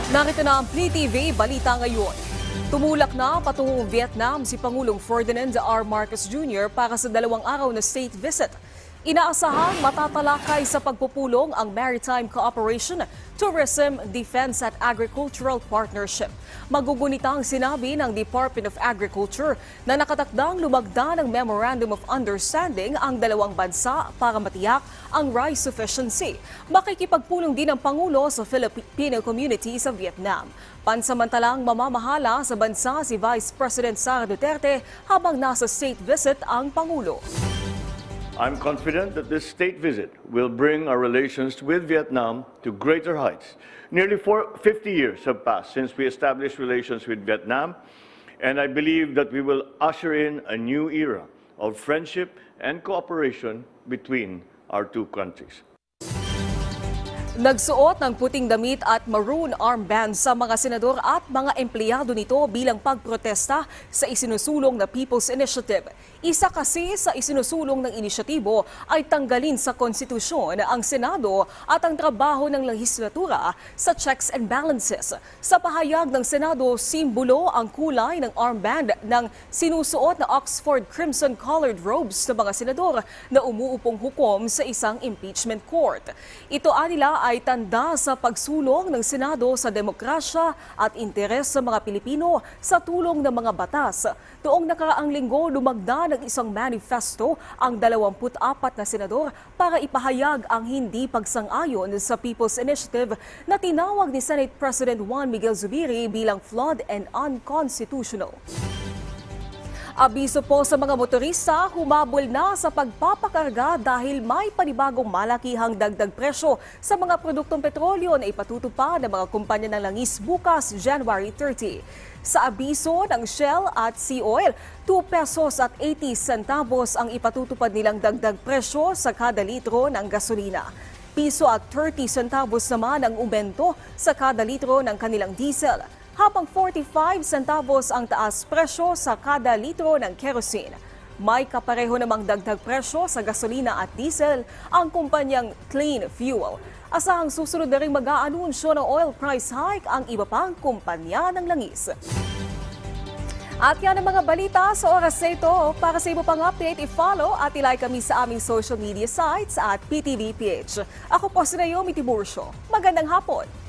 Narito na ang PTV Balita ngayon. Tumulak na patungong Vietnam si Pangulong Ferdinand R. Marcos Jr. para sa 2 araw na state visit. Inaasahang matatalakay sa pagpupulong ang Maritime Cooperation, Tourism, Defense at Agricultural Partnership. Magugunita ang sinabi ng Department of Agriculture na nakatakdang lumagda ng Memorandum of Understanding ang dalawang bansa para matiyak ang rice sufficiency. Makikipagpulong din ang Pangulo sa Filipino community sa Vietnam. Pansamantalang mamamahala sa bansa si Vice President Sara Duterte habang nasa state visit ang Pangulo. I'm confident that this state visit will bring our relations with Vietnam to greater heights. Nearly 50 years have passed since we established relations with Vietnam, and I believe that we will usher in a new era of friendship and cooperation between our two countries. Nagsuot ng puting damit at maroon armband sa mga senador at mga empleyado nito bilang pagprotesta sa isinusulong na People's Initiative. Isa kasi sa isinusulong ng inisyatibo ay tanggalin sa konstitusyon ang Senado at ang trabaho ng lehislatura sa checks and balances. Sa pahayag ng Senado, simbolo ang kulay ng armband ng sinusuot na Oxford Crimson-colored robes ng mga senador na umuupong hukom sa isang impeachment court. Ito anila ay tanda sa pagsulong ng Senado sa demokrasya at interes sa mga Pilipino sa tulong ng mga batas. Noong nakaraang linggo, lumagda ng isang manifesto ang 24 na senador para ipahayag ang hindi pagsang-ayon sa People's Initiative na tinawag ni Senate President Juan Miguel Zubiri bilang flawed and unconstitutional. Abiso po sa mga motorista, humabol na sa pagpapakarga dahil may panibagong malakihang dagdag presyo sa mga produktong petrolyo na ipatutupad ng mga kumpanya ng langis bukas January 30. Sa abiso ng Shell at Sea Oil, 2 pesos at 80 centavos ang ipatutupad nilang dagdag presyo sa kada litro ng gasolina. Piso at 30 centavos naman ang umento sa kada litro ng kanilang diesel, habang 45 centavos ang taas presyo sa kada litro ng kerosene. May kapareho namang dagdag presyo sa gasolina at diesel ang kumpanyang Clean Fuel. Asahang susunod na rin mag-aanunsyo ng oil price hike ang iba pang kumpanya ng langis. At yan ang mga balita sa oras na ito. Para sa iba pang update, i-follow at i-like kami sa aming social media sites at PTVPH. Ako po si Naomi Tiburcio. Magandang hapon!